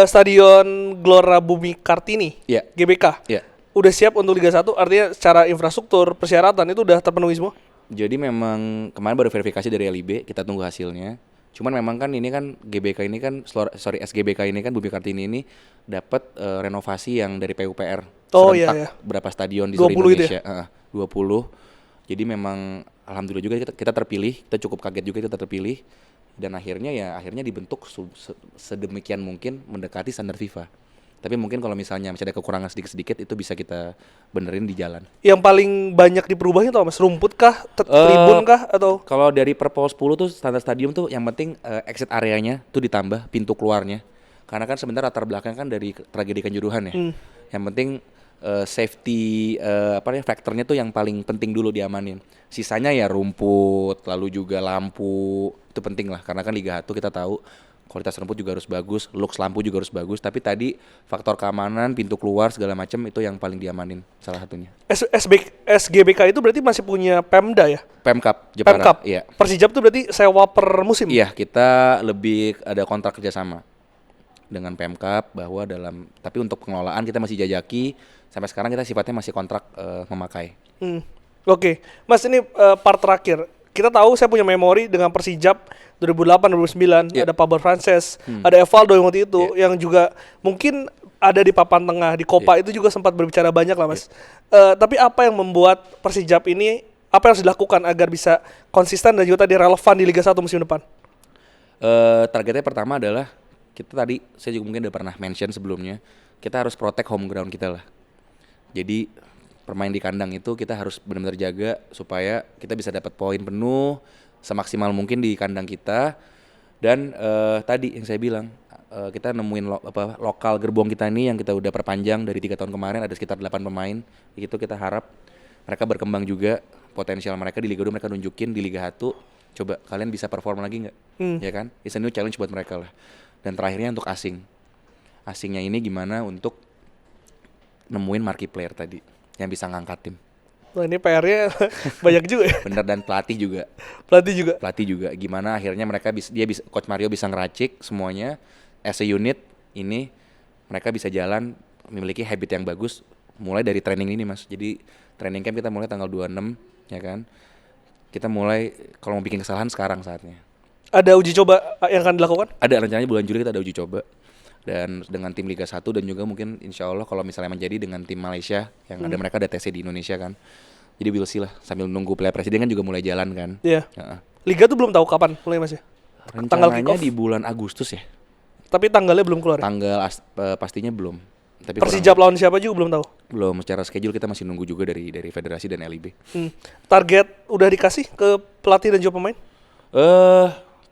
Stadion Gelora Bumi Kartini, Iya. GBK. Iya. Udah siap untuk Liga 1, artinya secara infrastruktur, persyaratan itu udah terpenuhi semua? Jadi memang kemarin baru verifikasi dari LIB, kita tunggu hasilnya. Cuman memang kan ini kan GBK ini kan SGBK ini kan Bumi Kartini ini dapat renovasi yang dari PUPR Oh, serentak iya. berapa stadion di 20 seluruh itu Indonesia. 20. Jadi memang alhamdulillah juga kita terpilih, kita cukup kaget juga kita terpilih dan akhirnya dibentuk sedemikian mungkin mendekati standar FIFA. Tapi mungkin kalau misalnya masih ada kekurangan sedikit-sedikit itu bisa kita benerin di jalan. Yang paling banyak diperubahnya tau mas? Rumput kah? Tribun kah? Atau? Kalau dari Perpol 10 tuh standar stadium tuh yang penting exit areanya tuh ditambah pintu keluarnya. Karena kan sebentar latar belakang kan dari tragedi Kanjuruhan ya. Yang penting safety faktornya tuh yang paling penting dulu diamanin. Sisanya ya rumput, lalu juga lampu, itu penting lah karena kan Liga 1 kita tahu kualitas rumput juga harus bagus, looks lampu juga harus bagus, tapi tadi faktor keamanan, pintu keluar segala macam itu yang paling diamanin salah satunya. SGBK itu berarti masih punya Pemda ya? Pemkap Jepara. Pemkap. Iya. Persijap tuh berarti sewa per musim? Iya, kita lebih ada kontrak kerjasama dengan Pemkap bahwa tapi untuk pengelolaan kita masih jajaki, sampai sekarang kita sifatnya masih kontrak memakai. Oke. Mas ini part terakhir. Kita tahu saya punya memori dengan Persijap 2008-2009, ada Pablo Frances, ada Evaldo yang waktu itu, yang juga mungkin ada di papan tengah, di Copa itu juga sempat berbicara banyak lah mas. Tapi apa yang membuat Persijap ini, apa yang harus dilakukan agar bisa konsisten dan juga tadi relevan di Liga 1 musim depan? Targetnya pertama adalah, saya juga mungkin udah pernah mention sebelumnya, kita harus protect home ground kita lah. Jadi bermain di kandang itu kita harus benar-benar jaga supaya kita bisa dapat poin penuh semaksimal mungkin di kandang kita. Dan tadi yang saya bilang kita nemuin lokal gerbong kita ini yang kita udah perpanjang dari 3 tahun kemarin, ada sekitar 8 pemain. Itu kita harap mereka berkembang juga, potensial mereka di Liga 2 mereka nunjukin, di Liga 1 coba kalian bisa perform lagi nggak? Ya kan? It's a new challenge buat mereka lah. Dan terakhirnya untuk asingnya ini gimana untuk nemuin marquee player tadi yang bisa ngangkat tim. Wah ini PR-nya banyak juga ya. Bener, dan pelatih juga. Pelatih juga. Gimana akhirnya Coach Mario bisa ngeracik semuanya as a unit ini, mereka bisa jalan memiliki habit yang bagus mulai dari training ini mas. Jadi training camp kita mulai tanggal 26 ya kan. Kita mulai kalau mau bikin kesalahan sekarang saatnya. Ada uji coba yang akan dilakukan? Ada, rencananya bulan Juli kita ada uji coba. Dan dengan tim Liga 1 dan juga mungkin insya Allah kalau misalnya menjadi dengan tim Malaysia yang mereka ada TC di Indonesia kan. Jadi we'll see lah, sambil nunggu Piala Presiden kan juga mulai jalan kan. Iya. Liga tuh belum tahu kapan mulai mas ya? Rencananya di bulan Agustus ya. Tapi tanggalnya belum keluar ya? Tanggal pastinya belum. Tapi Persijap lawan siapa juga belum tahu? Belum, secara schedule kita masih nunggu juga dari Federasi dan LIB. Target udah dikasih ke pelatih dan juga pemain?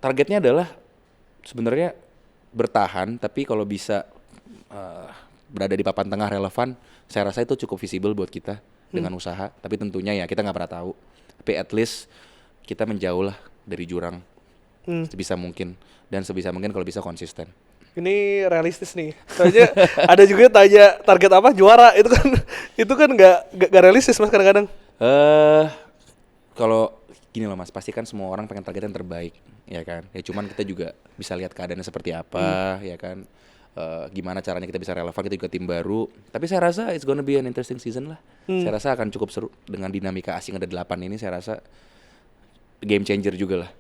Targetnya adalah sebenarnya bertahan, tapi kalau bisa berada di papan tengah relevan, saya rasa itu cukup visible buat kita dengan usaha. Tapi tentunya ya kita nggak pernah tahu. Tapi at least kita menjauh lah dari jurang sebisa mungkin, dan sebisa mungkin kalau bisa konsisten. Ini realistis nih. Soalnya ada juga tanya target apa juara, itu kan nggak realistis mas kadang-kadang. Kalau gini loh mas, pasti kan semua orang pengen target yang terbaik, ya kan. Ya cuman kita juga bisa lihat keadaannya seperti apa, ya kan. Gimana caranya kita bisa relevan, kita juga tim baru. Tapi saya rasa it's gonna be an interesting season lah. Saya rasa akan cukup seru dengan dinamika asing ada 8 ini. Saya rasa game changer juga lah.